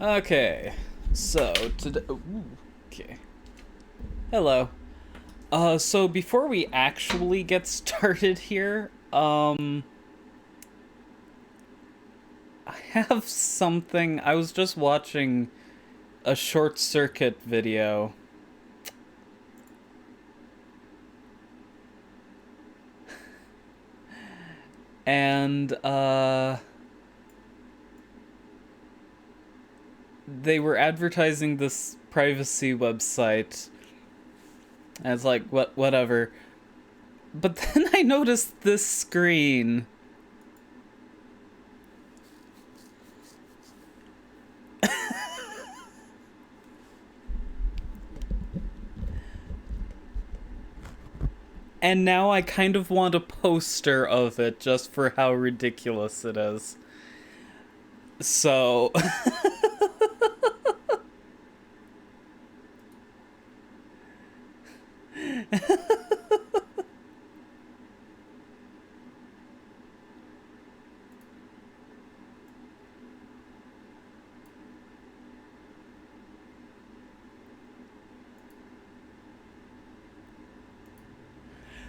Okay, so today. Okay. Hello. So before we actually get started here, I have something. I was just watching a short circuit video. And, they were advertising this privacy website. And it's like, whatever. But then I noticed this screen. And now I kind of want a poster of it just for how ridiculous it is. So...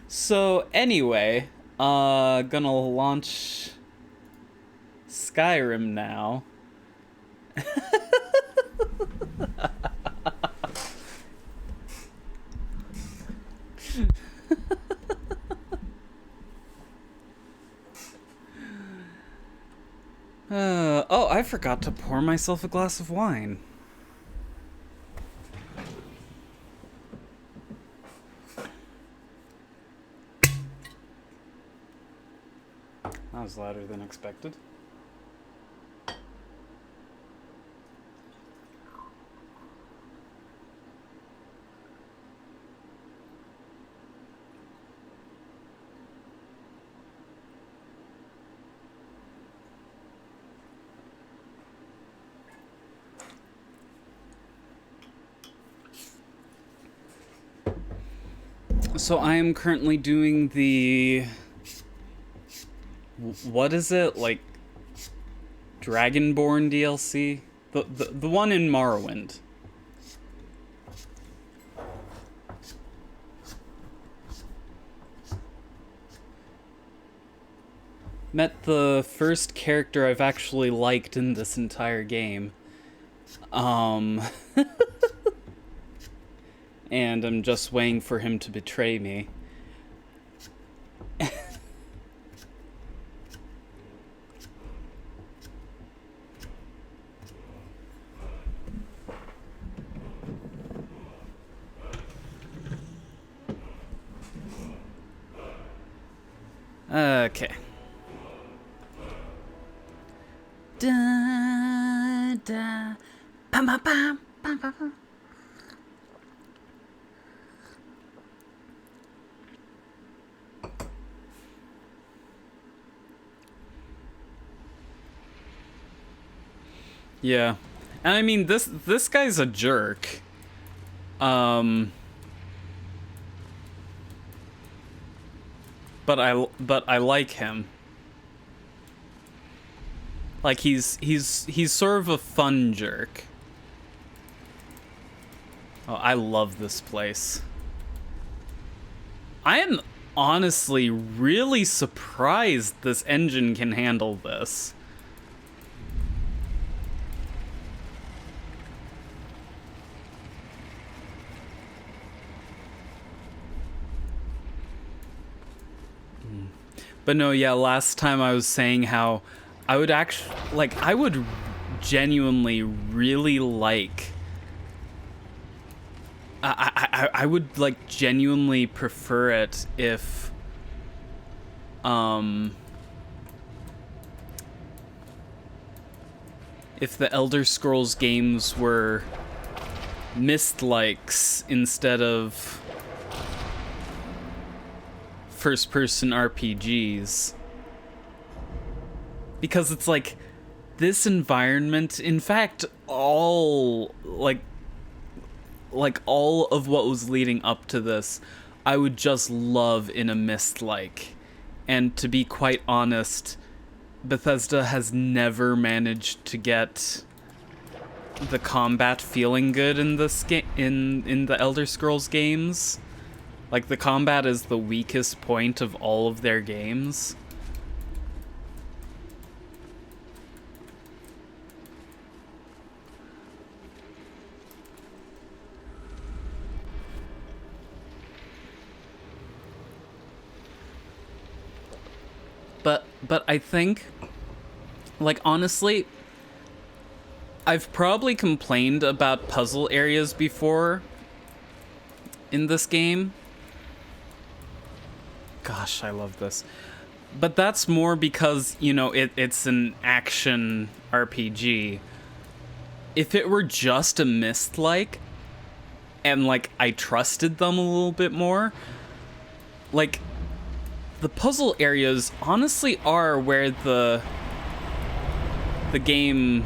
So anyway, gonna launch Skyrim now. Oh, I forgot to pour myself a glass of wine. That was louder than expected. So I am currently doing the... What is it? Like... Dragonborn DLC? The one in Morrowind. Met the first character I've actually liked in this entire game. And I'm just waiting for him to betray me. Okay. Da da pam pam pam pam pam. Yeah. And I mean this guy's a jerk. But I like him. Like he's sort of a fun jerk. Oh, I love this place. I am honestly really surprised this engine can handle this. But no, yeah, last time I was saying how I would actually, like, I would genuinely really like... I would, like, genuinely prefer it if... if the Elder Scrolls games were Myst-likes instead of first-person RPGs. Because it's like, this environment, in fact, all, like all of what was leading up to this, I would just love in a Mist-like. And to be quite honest, Bethesda has never managed to get the combat feeling good in this in the Elder Scrolls games. Like, the combat is the weakest point of all of their games. But I think, like, honestly, I've probably complained about puzzle areas before in this game. Gosh, I love this. But that's more because, you know, it's an action RPG. If it were just a Mist-like, and, like, I trusted them a little bit more, like, the puzzle areas honestly are where the game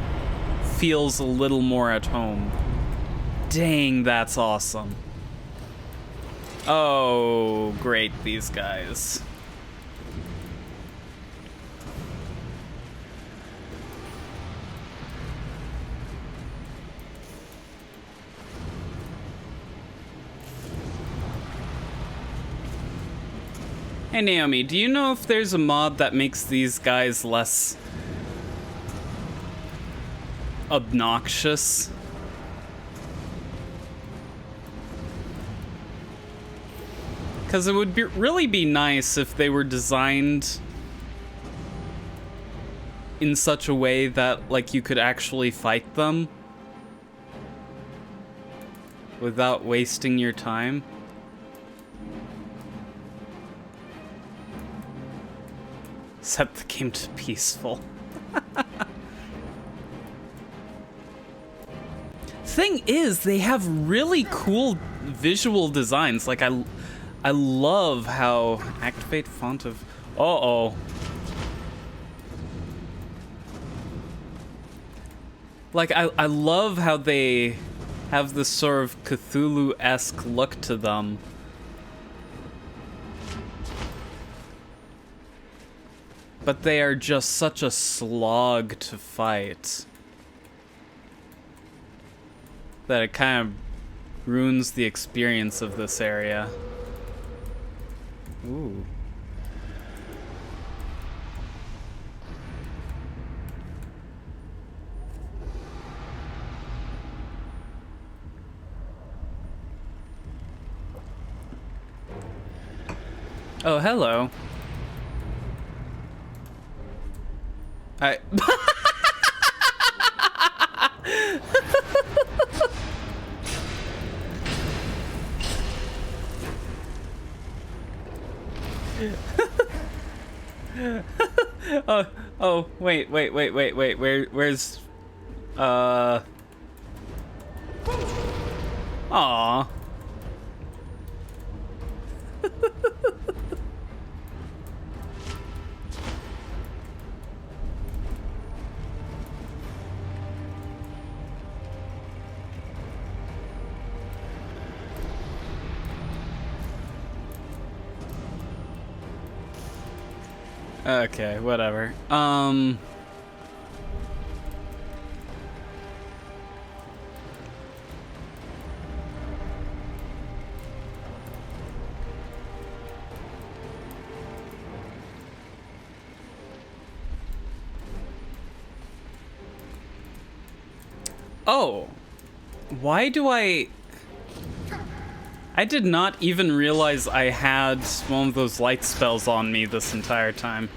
feels a little more at home. Dang, that's awesome. Oh, great, these guys. Hey Naomi, do you know if there's a mod that makes these guys less obnoxious? Because it would really be nice if they were designed in such a way that, like, you could actually fight them without wasting your time. Set the game to peaceful. Thing is, they have really cool visual designs. Like, I love how activate font of... Uh-oh. Like, I love how they have this sort of Cthulhu-esque look to them. But they are just such a slog to fight that it kind of ruins the experience of this area. Ooh. Oh, hello. Oh, wait, where's... Aww. Okay, whatever. Oh, why do I did not even realize I had one of those light spells on me this entire time.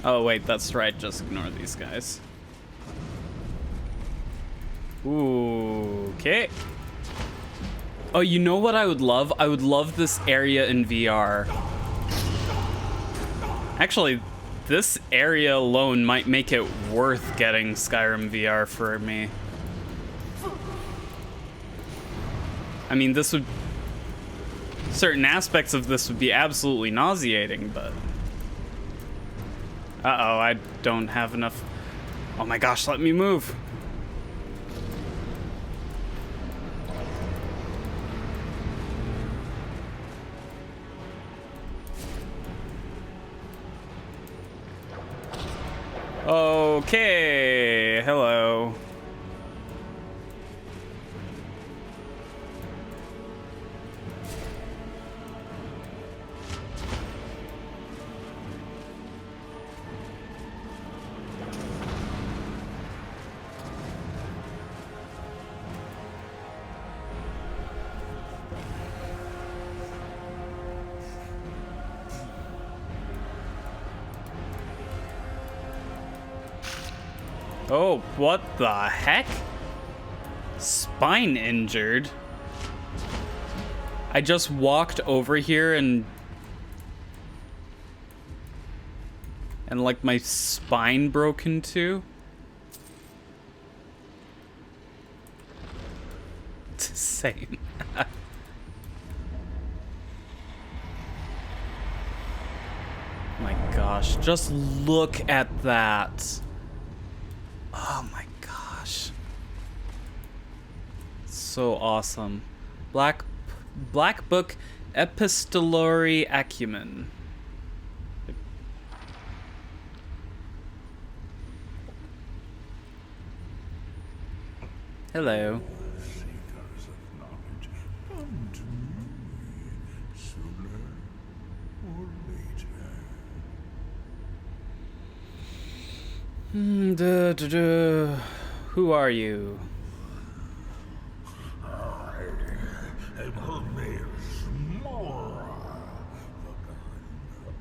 Oh wait, that's right, just ignore these guys. Ooh, okay. Oh, you know what I would love? I would love this area in VR. Actually, this area alone might make it worth getting Skyrim VR for me. I mean, this would... certain aspects of this would be absolutely nauseating, but... Uh-oh, I don't have enough... Oh my gosh, let me move! Okay, hello. Oh, what the heck? Spine injured? I just walked over here and like my spine broke in two? Same. My gosh, just look at that. Oh my gosh. So awesome. Black Book Epistolary Acumen. Hello. Seekers of knowledge, come to me sooner or later. Who are you? I am Hermes Mora, the gun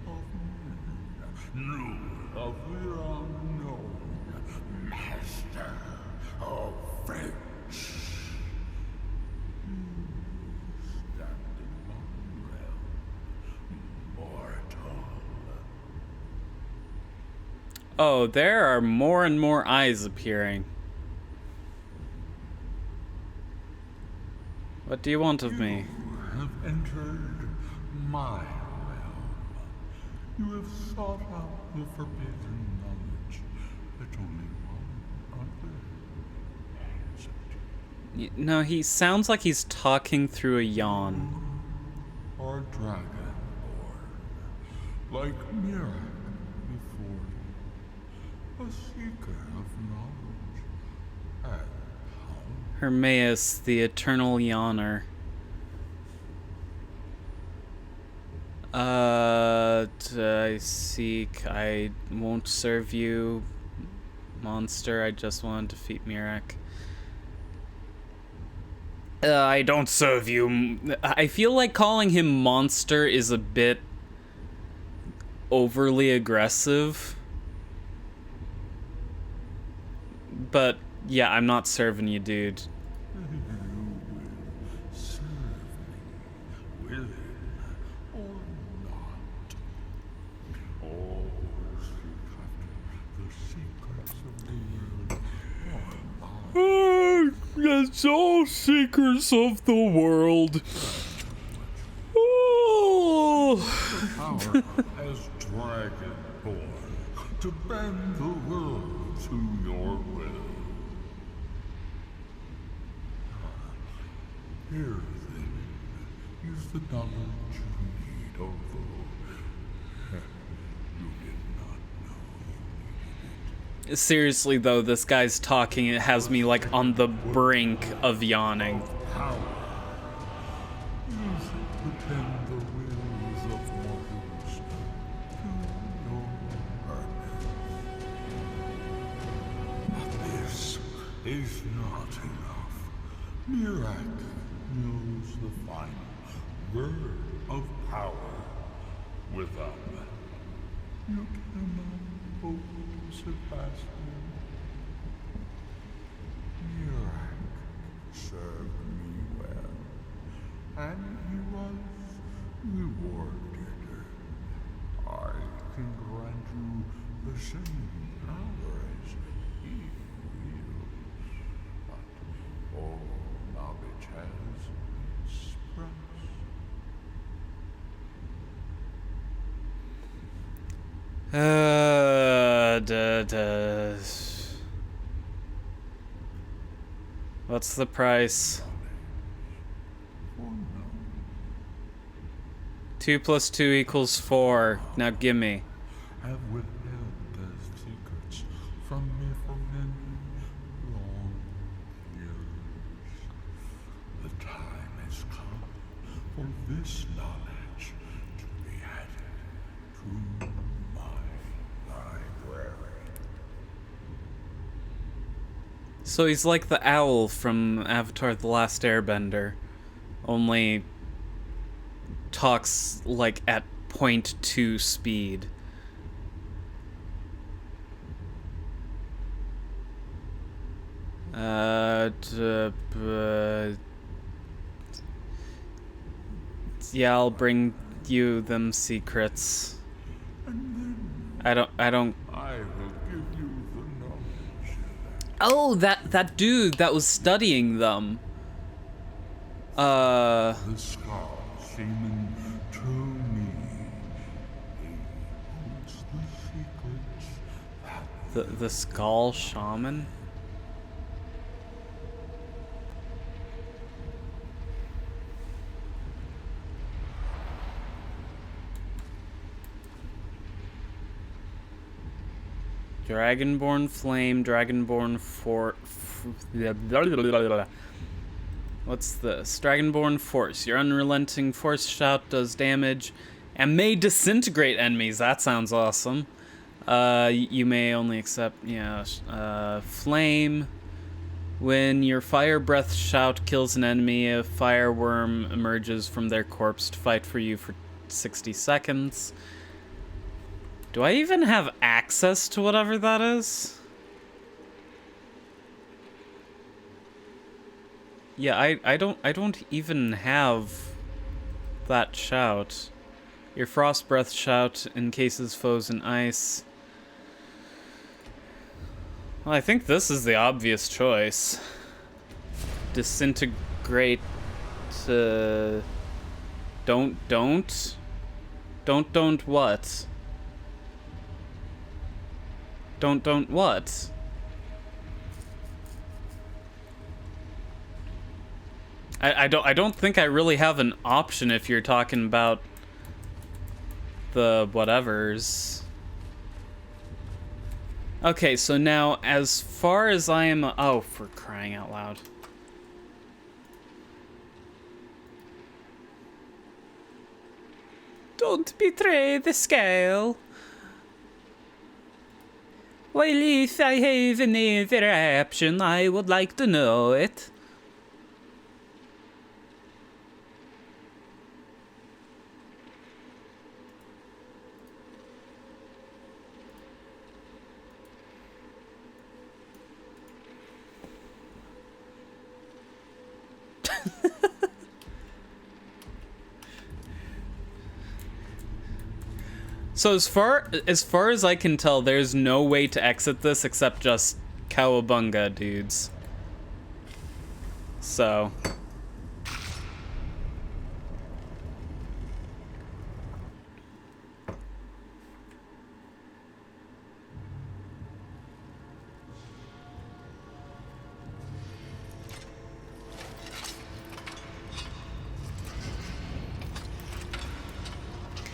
of men, new of the unknown, master of fate. Standing on realm, mortal. Oh, there are more and more eyes appearing. What do you want of me? You have entered my realm. You have sought out the forbidden knowledge that only one other has obtained. No, he sounds like he's talking through a yawn. Or dragonborn, like Mirak before you, a seeker of knowledge and power. Hermaeus, the eternal yawner. I seek. I won't serve you, monster. I just want to defeat Mirak. I don't serve you. I feel like calling him monster is a bit overly aggressive. But yeah, I'm not serving you, dude. You will serve me, willing or not. All seek after the secrets of the world. That's all secrets of the world. Oh. Power as dragonborn to bend the world to your will. Here then is the knowledge you need, although you did not know you needed it. Seriously though, this guy's talking, it has me like on the brink of yawning. Power. Use it to tend the wills of mortals to your purpose. But this is not enough. Mirak knows the final word of power. Without that, you cannot hope to surpass him. Mirak served me well, and he was rewarded. I can grant you the same power as he wields, but all knowledge has its price. What's the price? For now, 2 + 2 = 4. Now gimme. have withheld their secrets for this knowledge to be added to my library. So he's like the owl from Avatar: The Last Airbender, only talks like at 0.2 speed. Yeah, I'll bring you them secrets. I don't. I will give you the knowledge. Oh, that dude that was studying them. The Scar Shaman to me. He holds the secrets that The Skull Shaman? Dragonborn Flame, Dragonborn What's this? Dragonborn Force. Your unrelenting force shout does damage and may disintegrate enemies. That sounds awesome. You may only accept, Flame. When your fire breath shout kills an enemy, a fireworm emerges from their corpse to fight for you for 60 seconds. Do I even have access to whatever that is? Yeah, I don't even have that shout. Your frost breath shout encases foes in ice. Well, I think this is the obvious choice. Disintegrate. Don't what? Don't what? I don't think I really have an option if you're talking about the whatevers. Okay, so now as far as I am, oh, for crying out loud. Don't betray the scale. Well, if I have any other option, I would like to know it. So as far as I can tell, there's no way to exit this except just cowabunga, dudes. So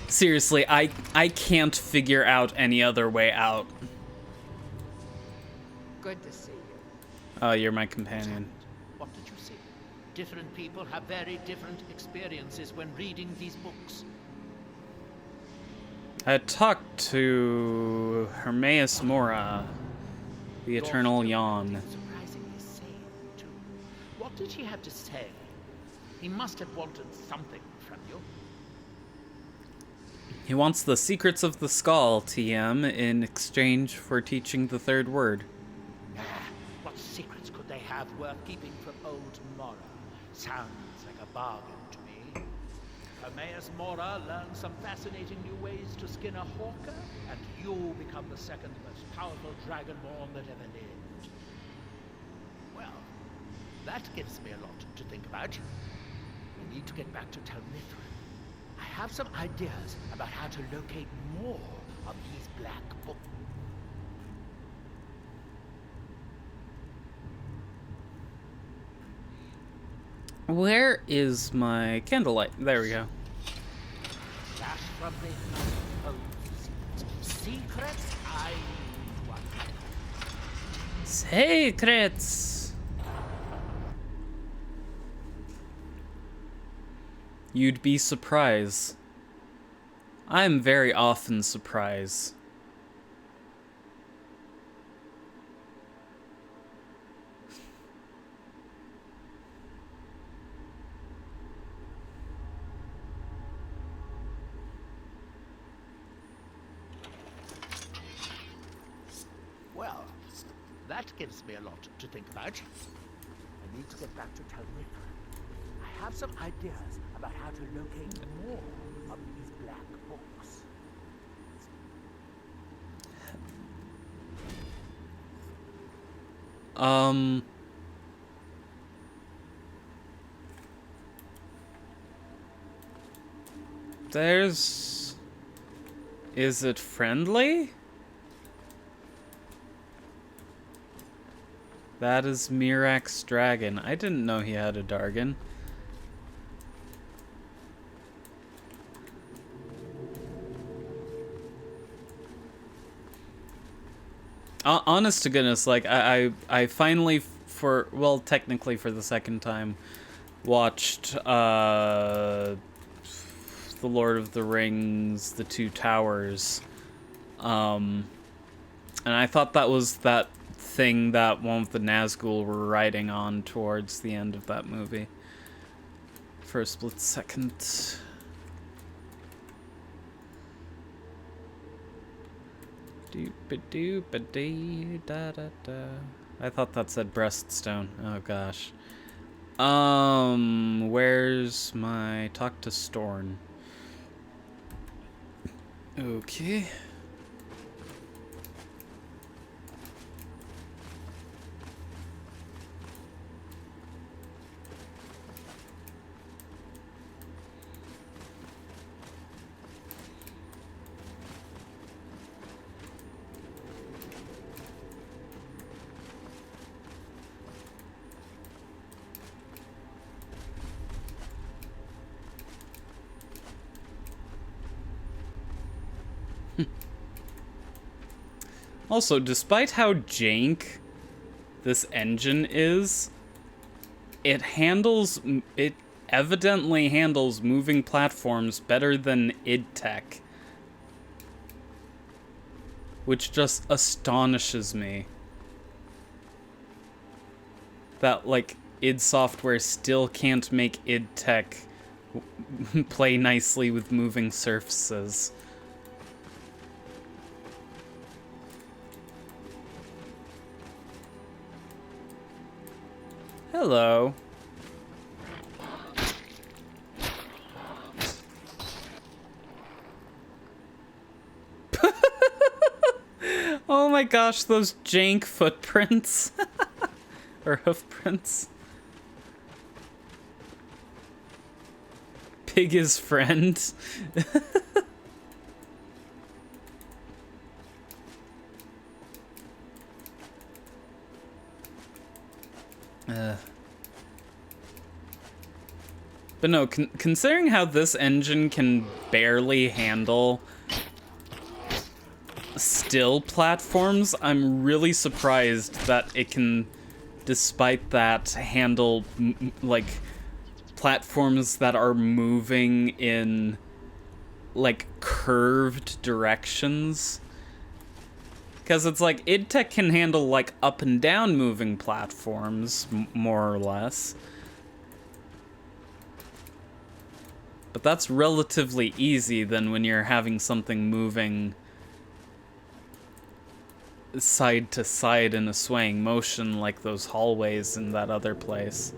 seriously, I can't figure out any other way out. Good to see you. Oh, you're my companion. What did you see? Different people have very different experiences when reading these books. I talked to Hermaeus Mora, the Eternal Yawn. Surprisingly sane, too. What did he have to say? He must have wanted something from you. He wants the secrets of the skull, TM, in exchange for teaching the third word. What secrets could they have worth keeping from old Mora? Sounds like a bargain to me. Hermaeus Mora learned some fascinating new ways to skin a hawker, and you become the second most powerful dragonborn that ever lived. Well, that gives me a lot to think about. We need to get back to Telmithra. I have some ideas about how to locate more of these black books. Where is my candlelight? There we go. Flash from the secrets I need to uncover. Secrets! You'd be surprised. I'm very often surprised. Well, that gives me a lot to think about. I need to get back to Talmud. I have some ideas about how to locate more of these black books. There's... Is it friendly? That is Mirak's dragon. I didn't know he had a Dargon. Honest to goodness, like, I finally, for, well, technically for the second time, watched, The Lord of the Rings, The Two Towers, and I thought that was that thing that one of the Nazgul were riding on towards the end of that movie. For a split second. Doop-a-doop-a-dee, da-da-da. I thought that said breaststone. Oh gosh. Where's my talk to Storn? Okay. Also, despite how jank this engine is, it evidently handles moving platforms better than id Tech. Which just astonishes me. That, like, id Software still can't make id Tech play nicely with moving surfaces. Hello. Oh my gosh, those jank footprints. Or hoofprints. Pig is friend. But no, considering how this engine can barely handle still platforms, I'm really surprised that it can, despite that, handle like platforms that are moving in like curved directions. Because it's like id Tech can handle like up and down moving platforms, more or less. But that's relatively easy than when you're having something moving side to side in a swaying motion like those hallways in that other place.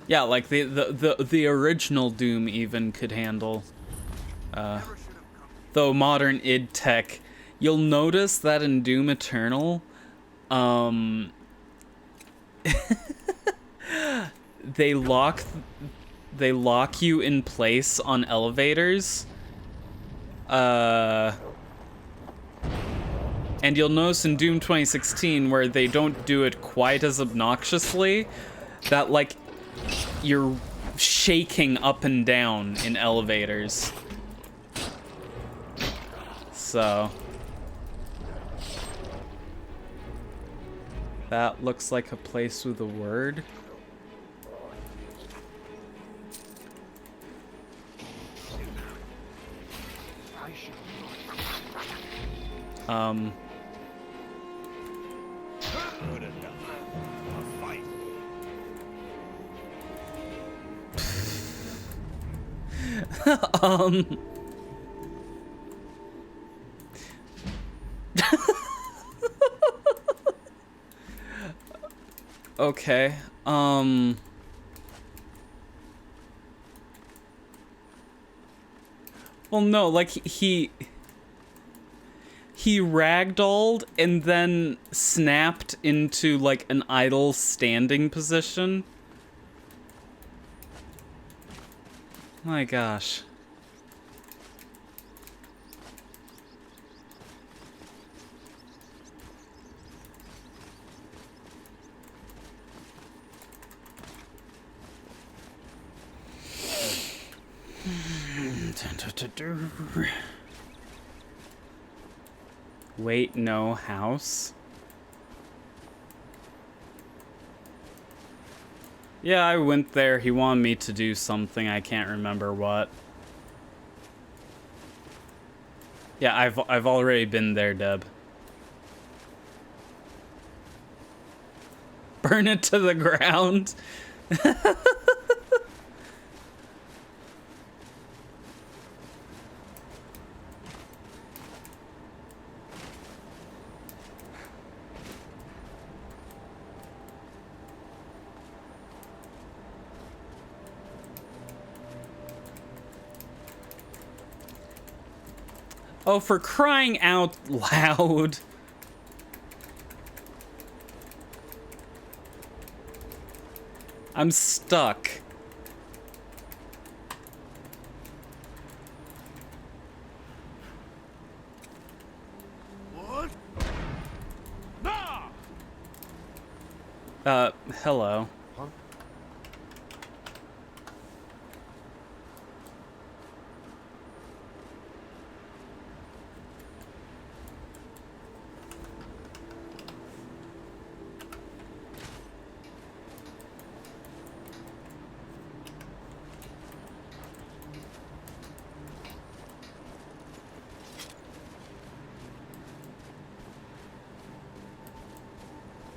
Yeah, like the original Doom even could handle. Though modern id Tech, you'll notice that in Doom Eternal, they lock you in place on elevators. And you'll notice in Doom 2016 where they don't do it quite as obnoxiously, that like you're shaking up and down in elevators. So that looks like a place with a word. Okay. Well, no, like he ragdolled and then snapped into like an idle standing position. My gosh. Wait, no, house? Yeah, I went there. He wanted me to do something. I can't remember what. Yeah, I've already been there, Deb. Burn it to the ground. Oh, for crying out loud. I'm stuck. What? Ah! Hello. Huh?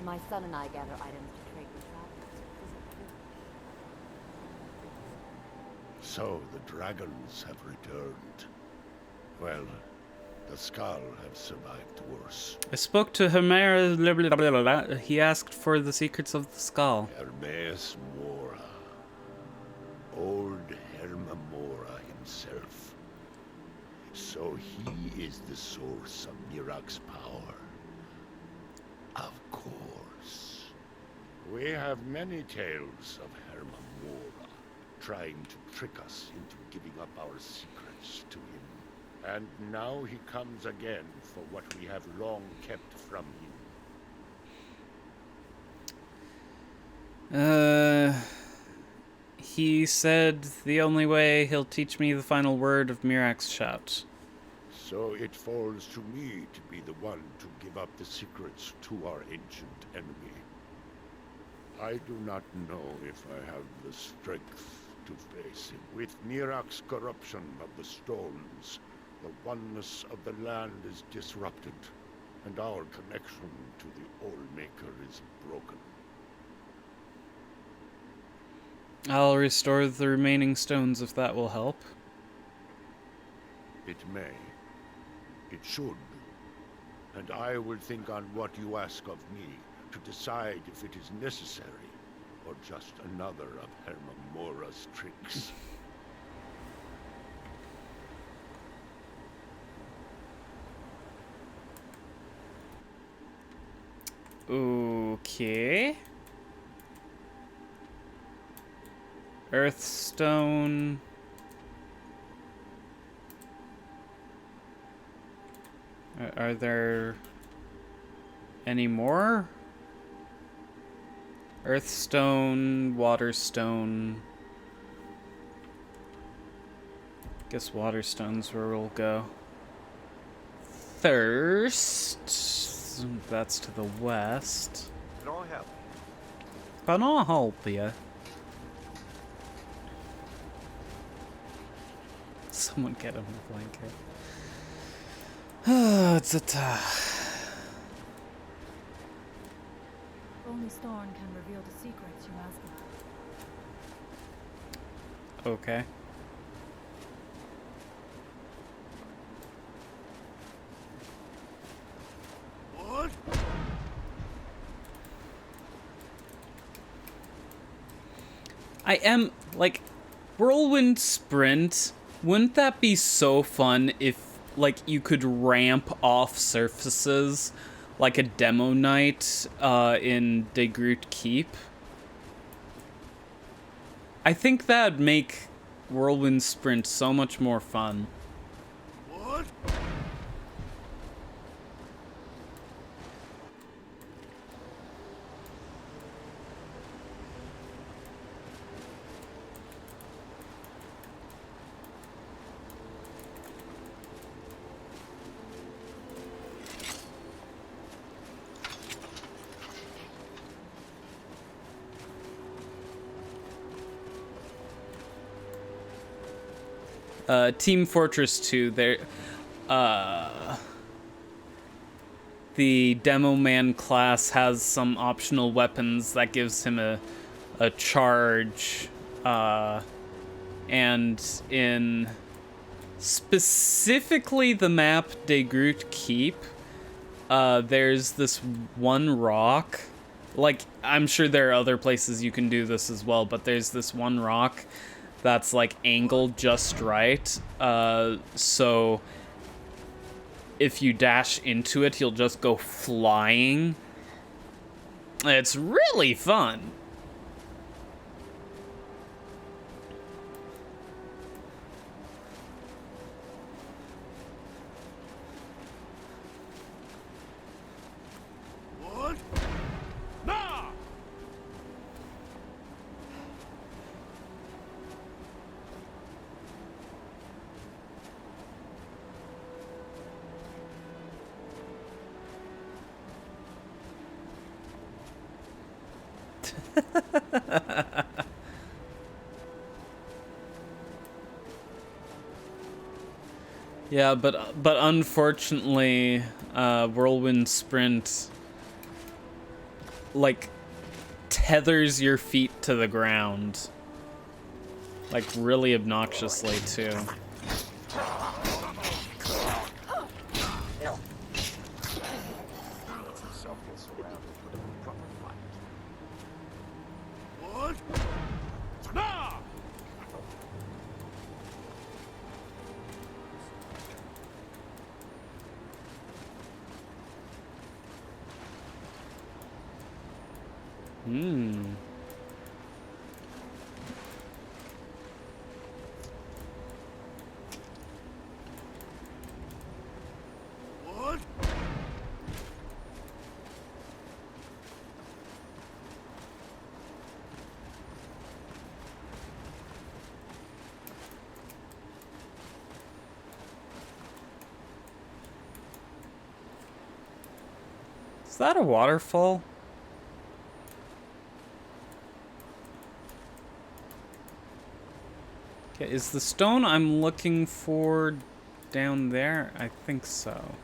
My son and I gather items to trade with travelers. So the dragons have returned. Well, the Skull have survived worse. I spoke to Homera. Blah, blah, blah, blah, blah. He asked for the secrets of the skull. Hermes Mora. Old Herma Mora himself. So he is the source of Mirak's power. Of course. We have many tales of Herma Mora trying to trick us into giving up our secrets to him. And now he comes again for what we have long kept from him. He said the only way he'll teach me the final word of Mirak's shout. So it falls to me to be the one to give up the secrets to our ancient enemy. I do not know if I have the strength to face him. With Mirak's corruption of the stones, the oneness of the land is disrupted, and our connection to the All-Maker is broken. I'll restore the remaining stones if that will help. It may. It should. And I will think on what you ask of me to decide if it is necessary or just another of Herma Mora's tricks. Okay. Earthstone. Are there Any more? Earthstone, waterstone. Guess waterstone's where we'll go. Thirst. That's to the west. Can I help? Can I help you? Someone get him a blanket. It's a Only Storm can reveal the secrets you ask about. okay. What? I am, like, Whirlwind Sprint, wouldn't that be so fun if, like, you could ramp off surfaces like a demo night in De Groot Keep? I think that'd make Whirlwind Sprint so much more fun. What? Team Fortress 2, the Demo Man class has some optional weapons that gives him a charge, and in specifically the map De Groot Keep, there's this one rock, like, I'm sure there are other places you can do this as well, but there's this one rock that's like angled just right, so if you dash into it, you'll just go flying. It's really fun. What? Nah! Yeah, but unfortunately, Whirlwind Sprint, like, tethers your feet to the ground, like, really obnoxiously too. What? Nah! Hmm. What? Is that a waterfall? Okay, is the stone I'm looking for down there? I think so.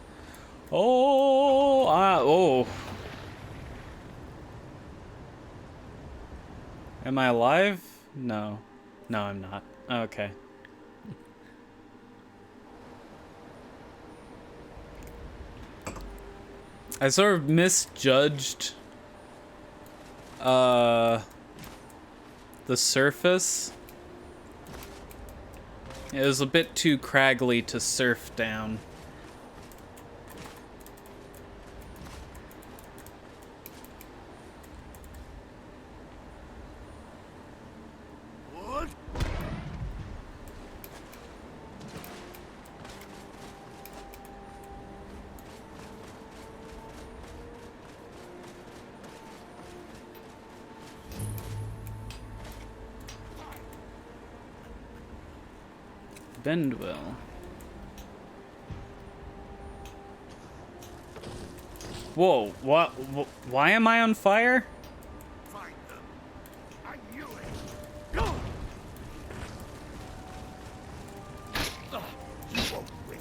Oh, oh. Am I alive? No. No, I'm not. Okay. I sort of misjudged the surface. It was a bit too craggly to surf down. What? Bendwill. Whoa, what? Why am I on fire? Find them. I knew it. Go! You won't win.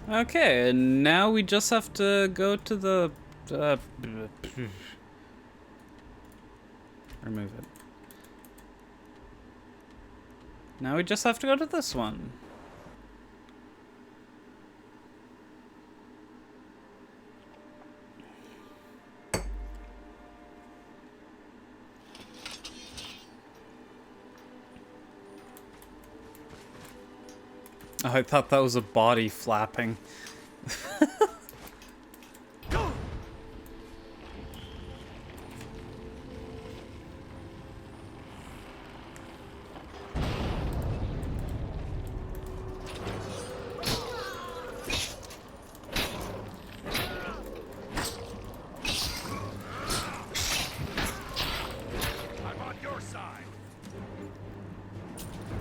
Okay, and now we just have to go to the... remove it. Now we just have to go to this one. Oh, I thought that was a body flapping.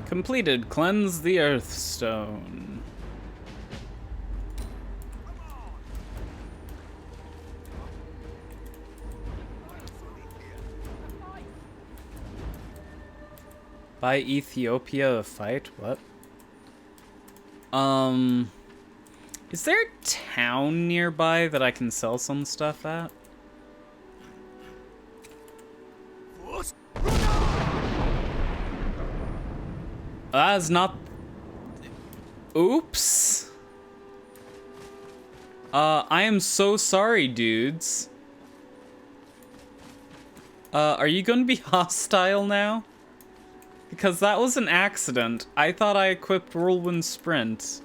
Completed. Cleanse the Earthstone. Buy Ethiopia a fight? What? Is there a town nearby that I can sell some stuff at? That's not... Oops. I am so sorry, dudes. Are you gonna be hostile now? Because that was an accident. I thought I equipped Whirlwind Sprint.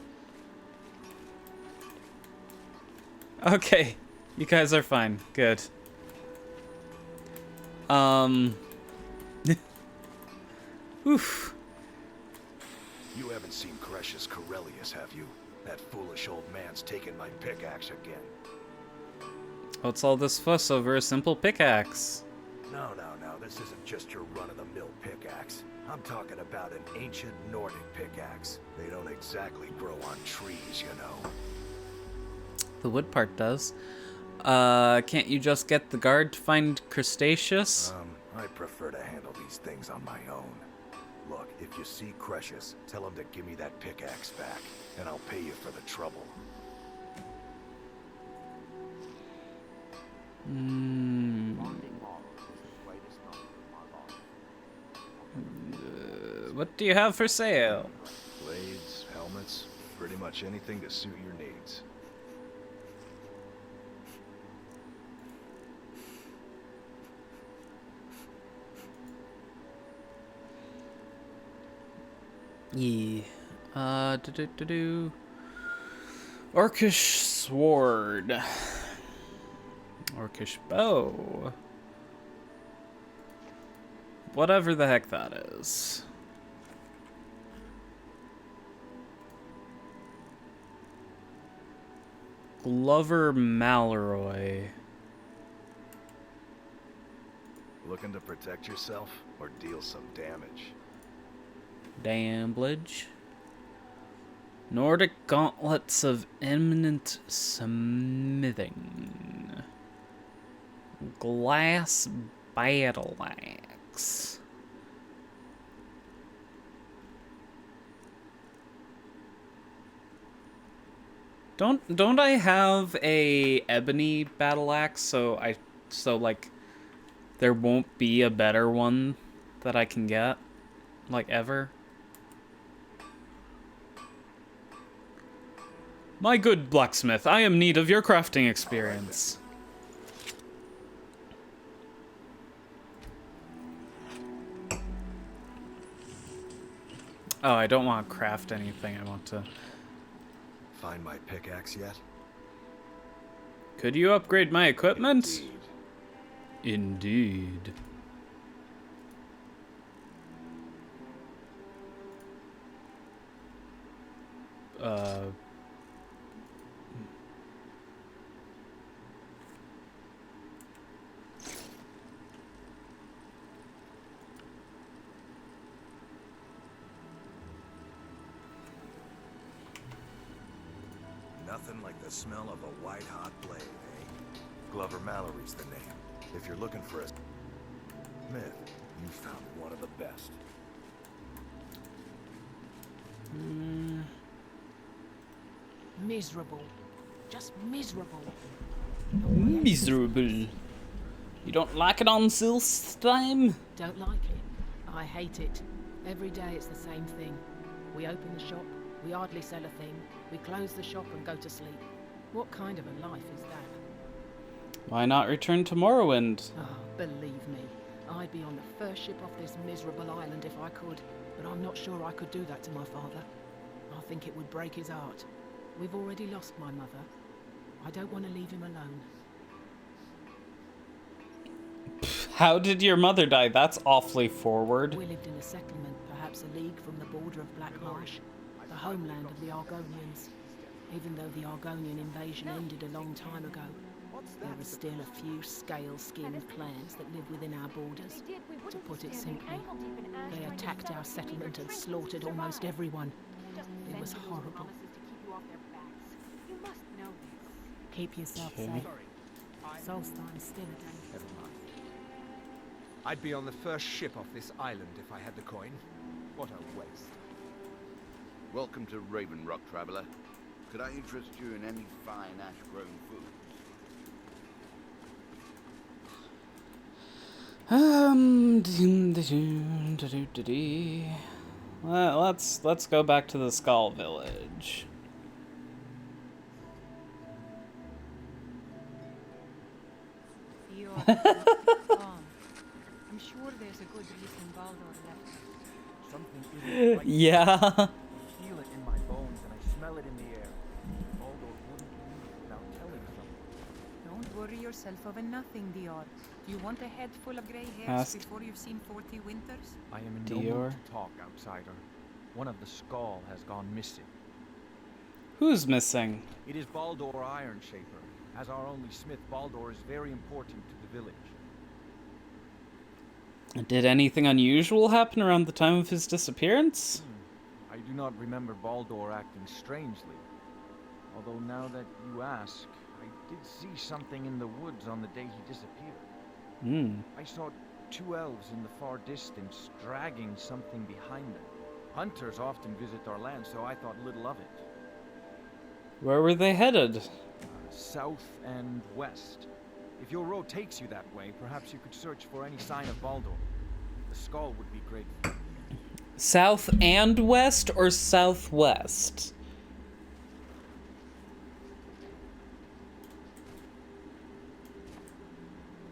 Okay. You guys are fine. Good. Oof. You haven't seen Cresius Corellius, have you? That foolish old man's taken my pickaxe again. What's all this fuss over a simple pickaxe? No, this isn't just your run-of-the-mill pickaxe. I'm talking about an ancient Nordic pickaxe. They don't exactly grow on trees, you know. The wood part does. Can't you just get the guard to find Crustaceus? I prefer to handle these things on my own. Look, if you see Cresius, tell him to give me that pickaxe back, and I'll pay you for the trouble. What do you have for sale? Blades, helmets, pretty much anything to suit your needs. Yeah. Orcish sword. Orcish bow. Whatever the heck that is. Glover Malroy. Looking to protect yourself or deal some damage? Damblage. Nordic gauntlets of eminent smithing. Glass battle axe. Don't I have a ebony battle axe, so like there won't be a better one that I can get, like, ever? My good blacksmith, I am in need of your crafting experience. Oh, I don't want to craft anything. I want to... Find my pickaxe yet? Could you upgrade my equipment? Indeed. Indeed. Nothing like the smell of a white-hot blade, eh? Glover Mallory's the name. If you're looking for a smith, you found one of the best. Miserable. Just miserable. Miserable. You don't like it on Silstein? Don't like it. I hate it. Every day it's the same thing. We open the shop, we hardly sell a thing. We close the shop and go to sleep. What kind of a life is that? Why not return to Morrowind? Oh, believe me, I'd be on the first ship off this miserable island if I could, but I'm not sure I could do that to my father. I think it would break his heart. We've already lost my mother. I don't want to leave him alone. How did your mother die? That's awfully forward. We lived in a settlement, perhaps a league from the border of Black Marsh, the homeland of the Argonians. Even though the Argonian invasion ended a long time ago, there are still a few scale-skinned clans that live within our borders. To put it simply, they attacked our settlement and slaughtered almost everyone. It was horrible. Keep yourself Okay. safe. Solstine's still a danger. Never mind. I'd be on the first ship off this island if I had the coin. What a waste. Welcome to Raven Rock, traveler. Could I interest you in any fine ash-grown foods? Well, let's go back to the Skull Village. You're calm. I'm sure there's a good reason Baldur left. Something isn't right. Yeah. I feel it in my bones and I smell it in the air. Baldur wouldn't leave without telling someone. Don't worry yourself over nothing, Dior. Do you want a head full of grey hairs Ask before you've seen 40 winters? I am in no Dior. mood to talk, outsider. One of the Skull has gone missing. Who's missing? It is Baldur Ironshaper. As our only smith, Baldur is very important to the village. Did anything unusual happen around the time of his disappearance? I do not remember Baldur acting strangely. Although now that you ask, I did see something in the woods on the day he disappeared. Hmm. I saw two elves in the far distance dragging something behind them. Hunters often visit our land, so I thought little of it. Where were they headed? South and west. If your road takes you that way, perhaps you could search for any sign of Baldur. The skull would be grateful. South and west or southwest?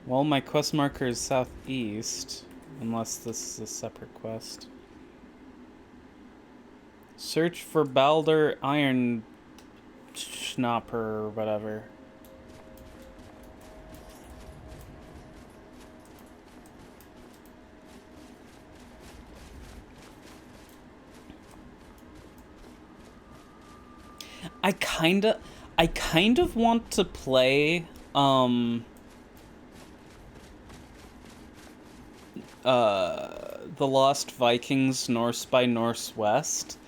Well, my quest marker is southeast, unless this is a separate quest. Search for Baldur Iron Schnapper or whatever. I kind of want to play The Lost Vikings Norse by Northwest.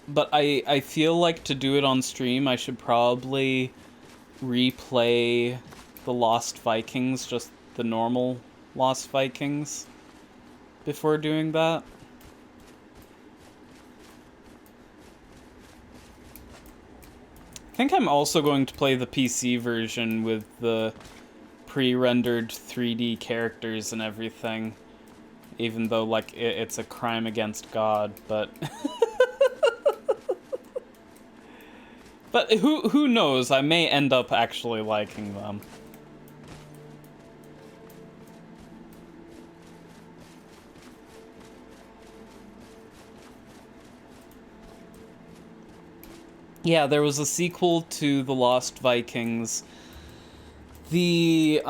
But I feel like to do it on stream, I should probably replay The Lost Vikings, just the normal Lost Vikings, before doing that. I think I'm also going to play the PC version with the pre-rendered 3D characters and everything, even though, like, it's a crime against God, but... But who knows? I may end up actually liking them. Yeah, there was a sequel to The Lost Vikings. The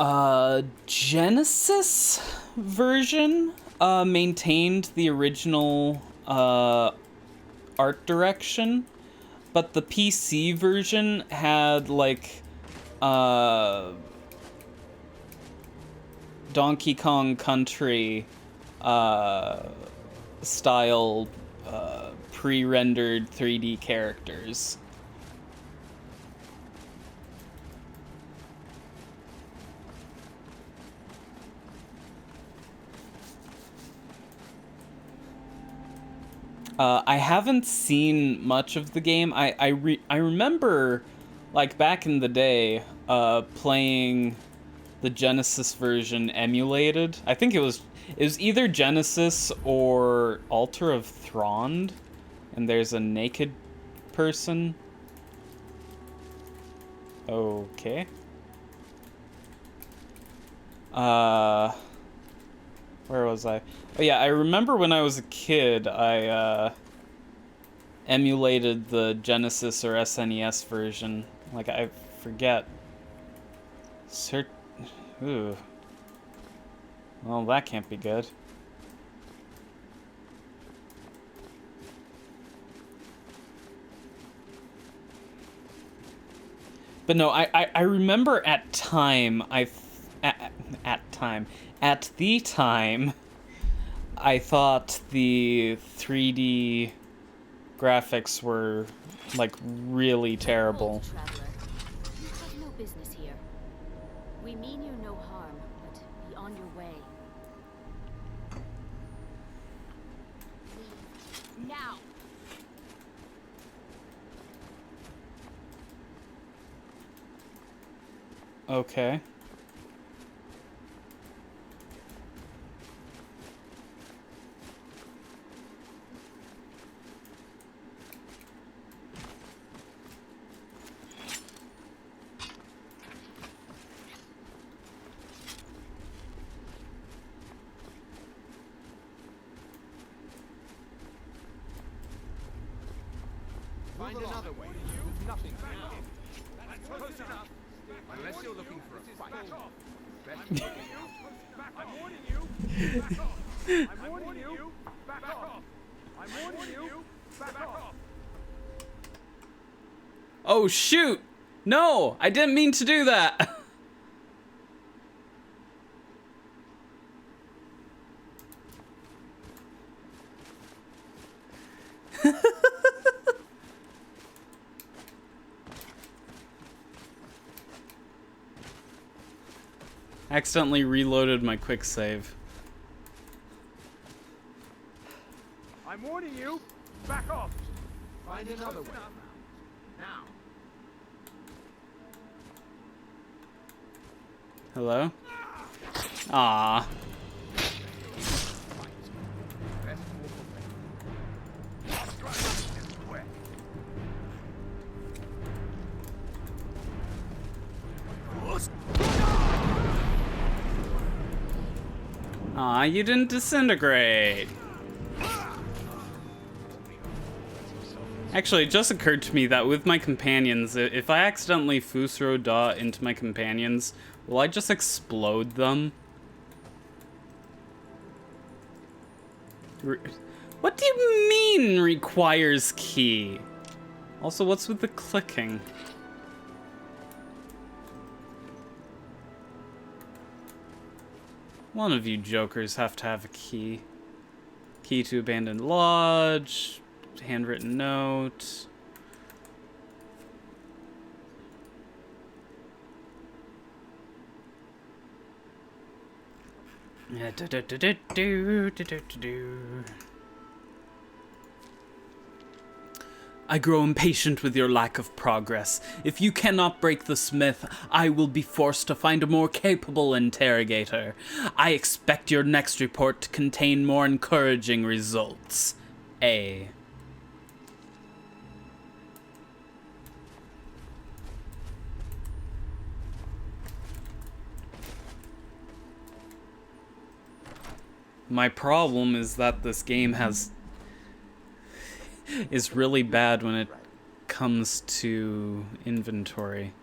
Genesis version maintained the original art direction, but the PC version had like Donkey Kong Country style pre-rendered 3D characters. I haven't seen much of the game. I remember, like, back in the day, playing the Genesis version emulated. I think it was either Genesis or Altar of Thrond, and there's a naked person. Okay. Where was I? Oh yeah, I remember when I was a kid, I emulated the Genesis or SNES version. Like, I forget. Ooh. Well, that can't be good. But no, I remember at the time, I thought the 3D graphics were, like, really terrible. Traveler, you have no business here. We mean you no harm, but be on your way. Leave now. Okay. Find another way. There's nothing to it. That's close enough. Unless you're looking for a fight. I'm warning you. Back off. I'm warning you. Back off. I'm warning you. Back off. Oh, shoot! No! I didn't mean to do that! Accidentally reloaded my quick save. I'm warning you. Back off. Find another way. Now. Hello? Ah. Aw, you didn't disintegrate. Actually, it just occurred to me that with my companions, if I accidentally Fusro Da into my companions, will I just explode them? What do you mean requires key? Also, what's with the clicking? One of you jokers have to have a key. Key to abandoned lodge. Handwritten note. I grow impatient with your lack of progress. If you cannot break the smith, I will be forced to find a more capable interrogator. I expect your next report to contain more encouraging results. A. My problem is that this game is really bad when it comes to inventory.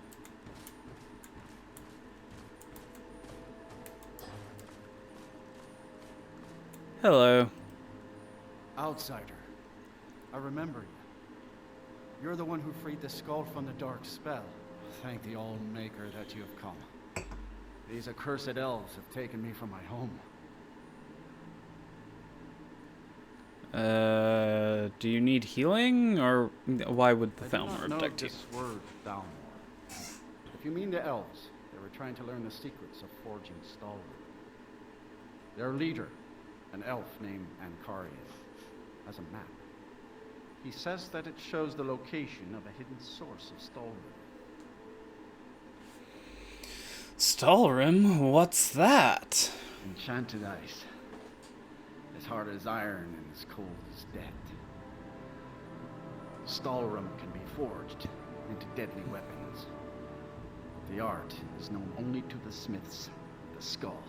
Hello. Outsider, I remember you. You're the one who freed the skull from the dark spell. Thank the All-Maker that you have come. These accursed elves have taken me from my home. Do you need healing, or why would the Thalmor abduct you? This word, Thalmor. If you mean the elves, they were trying to learn the secrets of forging Stalwart. Their leader, an elf named Ankarian, has a map. He says that it shows the location of a hidden source of Stalwart. Stalrim? What's that? Enchanted ice. As hard as iron and as cold as death. Stalrim can be forged into deadly weapons. The art is known only to the smiths, the skull.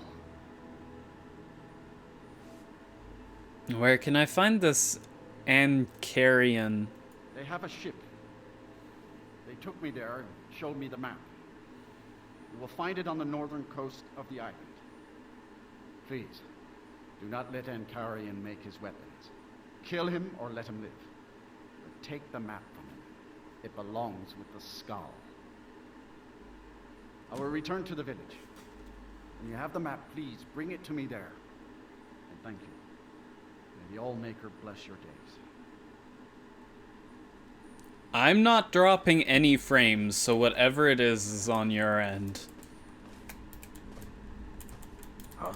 Where can I find this Ankarian? They have a ship. They took me there and showed me the map. You will find it on the northern coast of the island. Please, do not let Ankarian make his weapons. Kill him or let him live. But take the map from him. It belongs with the skull. I will return to the village. When you have the map, please bring it to me there. And thank you. May the All-Maker bless your days. I'm not dropping any frames, so whatever it is on your end. Huh?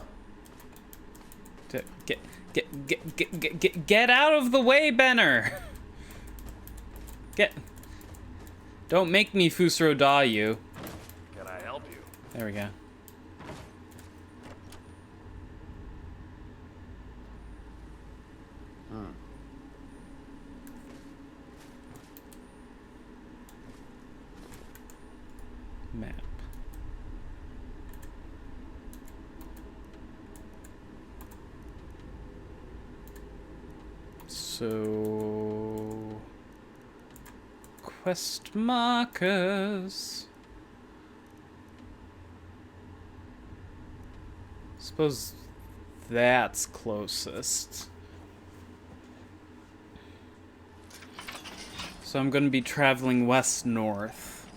Get out of the way, Benner! Don't make me Fusro Da you. Can I help you? There we go. Map. So quest markers. Suppose that's closest. So I'm going to be traveling west-north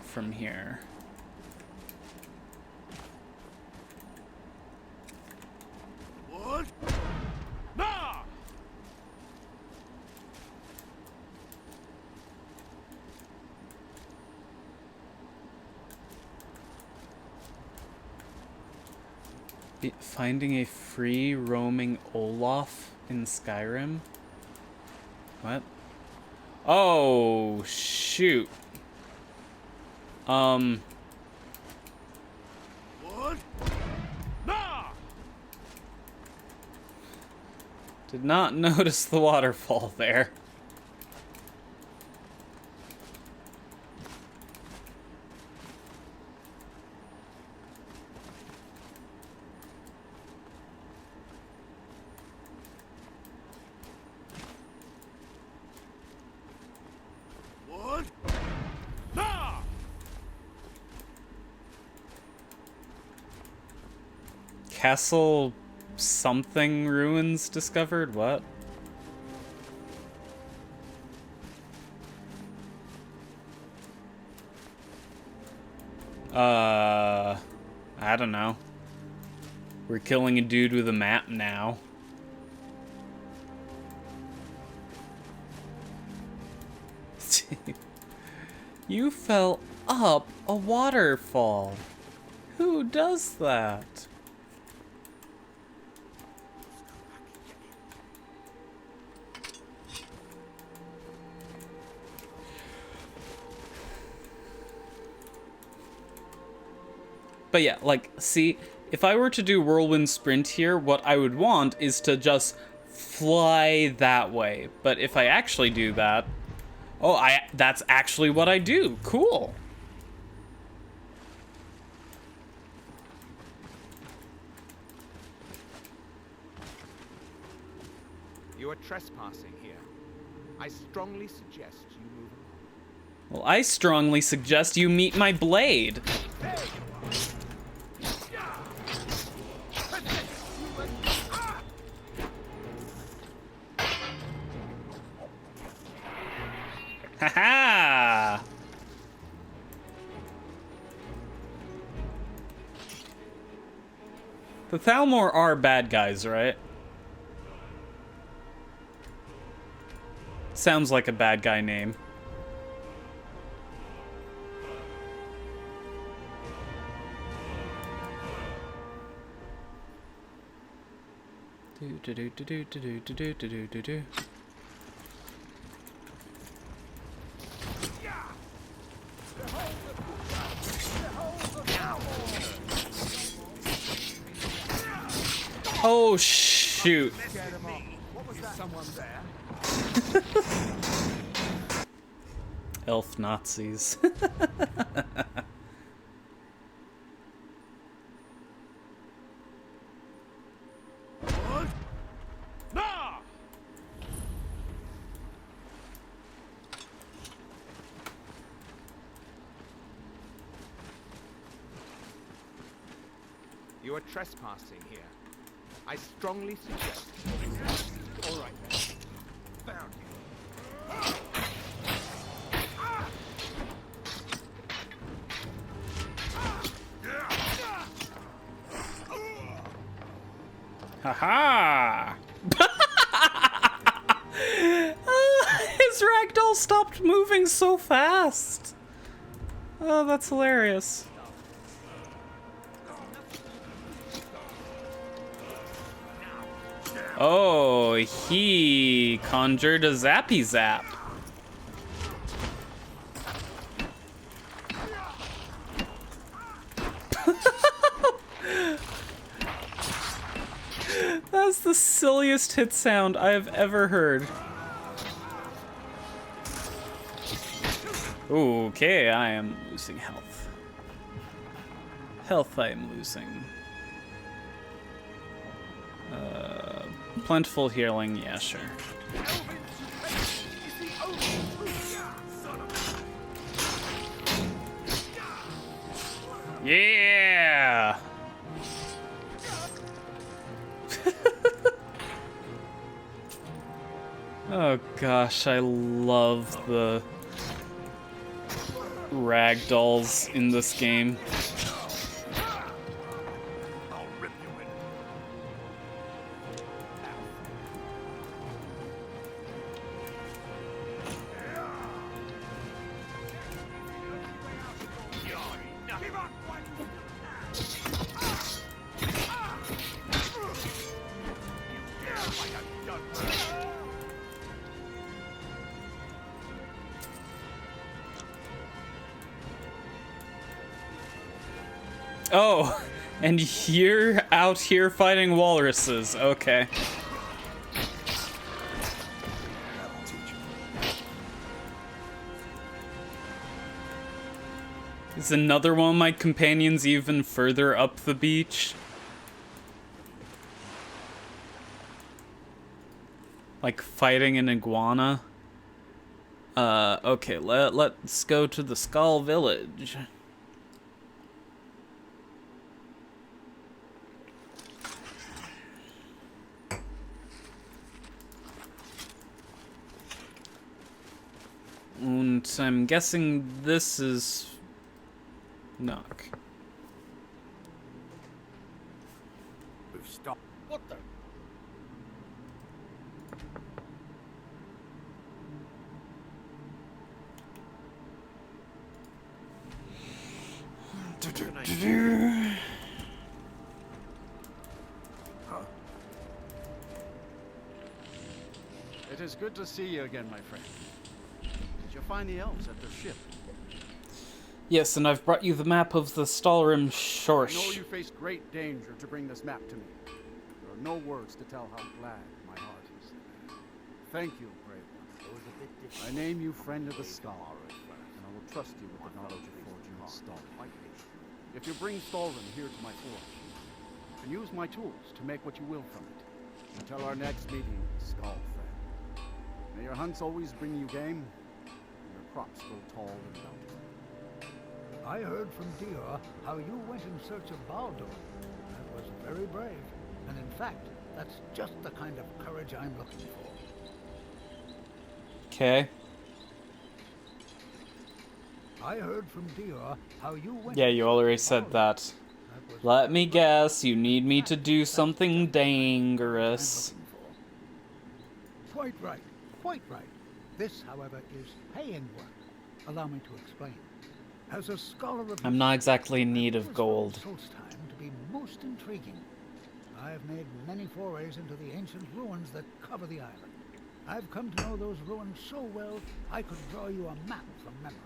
from here. What? Nah! Finding a free roaming Olaf in Skyrim? What? Oh, shoot. What? Nah! Did not notice the waterfall there. What? Nah! Castle something ruins discovered? What? I don't know. We're killing a dude with a map now. You fell up a waterfall. Who does that? But yeah, like, see, if I were to do whirlwind sprint here, what I would want is to just fly that way. But if I actually do that, oh, that's actually what I do. Cool. trespassing here. I strongly suggest you move along. Well, I strongly suggest you meet my blade. Haha! The Thalmor are bad guys, right? Sounds like a bad guy name. Do do do do do do do do do do do. Oh shoot. Elf Nazis. You are trespassing here. I strongly suggest. All right then. Found you. Haha! His ragdoll stopped moving so fast. Oh, that's hilarious. Oh, he conjured a zappy zap. That's the silliest hit sound I have ever heard. Okay, I am losing health. Health I am losing. Plentiful healing, yeah, sure. Yeah! Oh gosh, I love the ragdolls in this game. Oh, and you're out here fighting walruses. Okay. Is another one of my companions even further up the beach? Like fighting an iguana? Okay, let's go to the Skull Village. And I'm guessing this is knock. We've stopped. What the? Huh? It is good to see you again, my friend. Did you find the elves at their ship? Yes, and I've brought you the map of the Stalrim I Shore. know you faced great danger to bring this map to me. There are no words to tell how glad my heart is. Thank you, brave one. I name you Friend of the Skull, and I will trust you with the knowledge of forging the Stalrim. If you bring Stalrim here to my forge, you can use my tools to make what you will from it. Until our next meeting, Skull friend. your hunts always bring you game? Your crops grow tall and bountiful. I heard from Dior how you went in search of Baldur. That was very brave. And in fact, that's just the kind of courage I'm looking for. Okay. I heard from Dior how you went. Yeah, you already said that. Let me guess, you need me to do something dangerous. Quite right, quite right. This, however, is paying work. Allow me to explain. As a scholar of I'm not exactly in need of gold. Solstheim to be most intriguing. I've made many forays into the ancient ruins that cover the island. I've come to know those ruins so well, I could draw you a map from memory.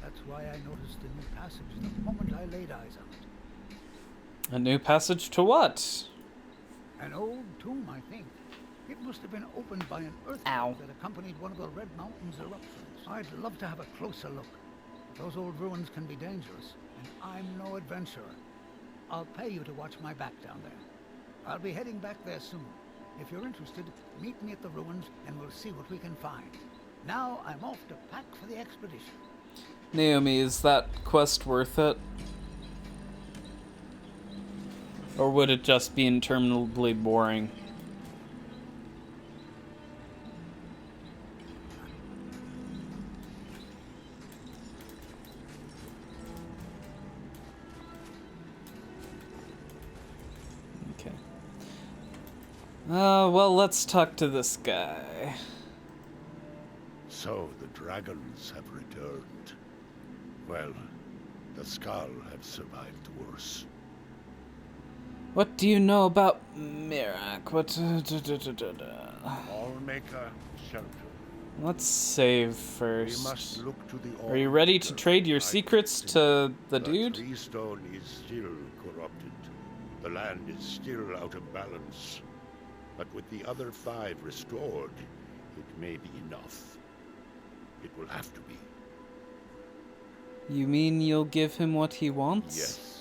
That's why I noticed the new passage the moment I laid eyes on it. A new passage to what? An old tomb, I think. It must have been opened by an earthquake that accompanied one of the Red Mountains eruptions. I'd love to have a closer look. Those old ruins can be dangerous, and I'm no adventurer. I'll pay you to watch my back down there. I'll be heading back there soon. If you're interested, meet me at the ruins and we'll see what we can find. Now I'm off to pack for the expedition. Naomi, is that quest worth it? Or would it just be interminably boring? Okay. Well, let's talk to this guy. So the dragons have returned. Well, the Skull have survived worse. What do you know about Mirak? What? Allmaker shelter. Let's save We first. must look to the Are you ready to trade your secrets to the dude? The Treestone is still corrupted. The land is still out of balance. But with the other 5 restored, it may be enough. It will have to be. You mean you'll give him what he wants? Yes.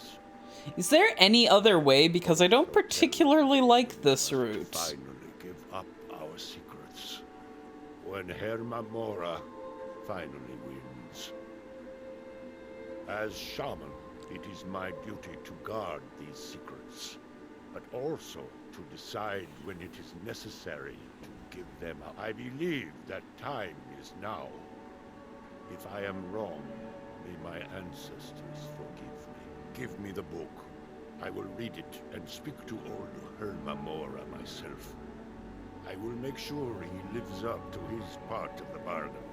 Is there any other way? Because I don't particularly like this route. Finally give up our secrets. When Hermamora finally wins. As shaman, it is my duty to guard these secrets, but also to decide when it is necessary to give them up. I believe that time is now. If I am wrong, may my ancestors forgive me. Give me the book. I will read it and speak to old Hermamora myself. I will make sure he lives up to his part of the bargain.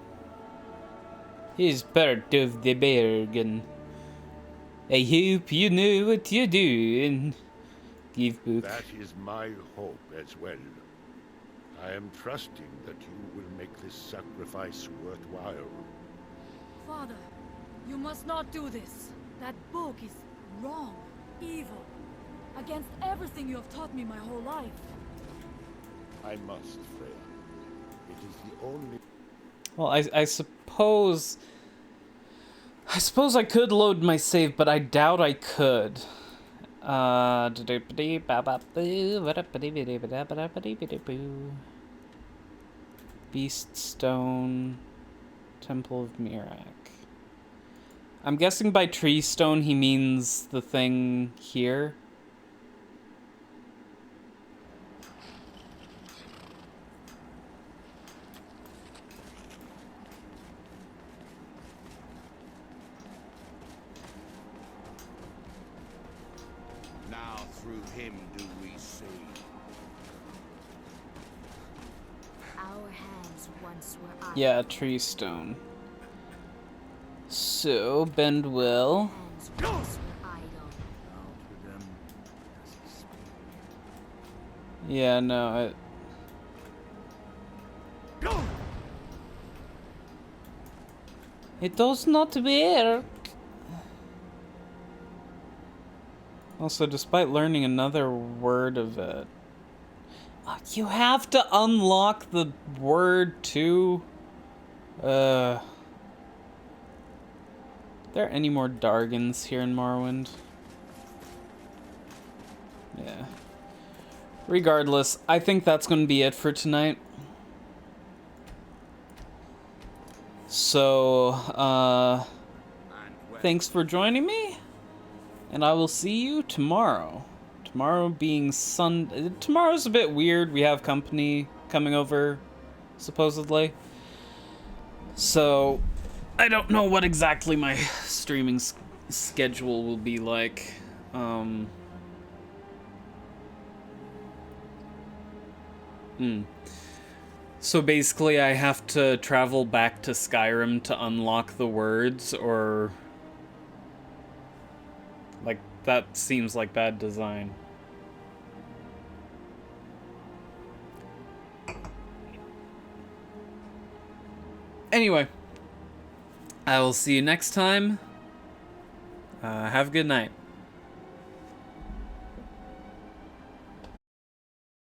He's part of the bargain. I hope you know what you're doing. Give book. That is my hope as well. I am trusting that you will make this sacrifice worthwhile. Father, you must not do this. That book is wrong, evil, against everything you have taught me my whole life. I must, Freya. It is the only... Well, I suppose I could load my save, but I doubt I could. Beast Stone, Temple of Mirak. I'm guessing by Tree Stone he means the thing here. Now through him do we see. Our hands once were idle. Yeah, Tree Stone. So, bend will. Hands once were idle. Yeah, no, it does not work. Also, despite learning another word of it, you have to unlock the word too. Are there any more Dargans here in Morrowind? Yeah. Regardless, I think that's going to be it for tonight. So, thanks for joining me, and I will see you tomorrow. Tomorrow being Sunday. Tomorrow's a bit weird. We have company coming over, supposedly. So, I don't know what exactly my streaming schedule will be like. So basically I have to travel back to Skyrim to unlock the words, or... Like, that seems like bad design. Anyway, I will see you next time. Have a good night.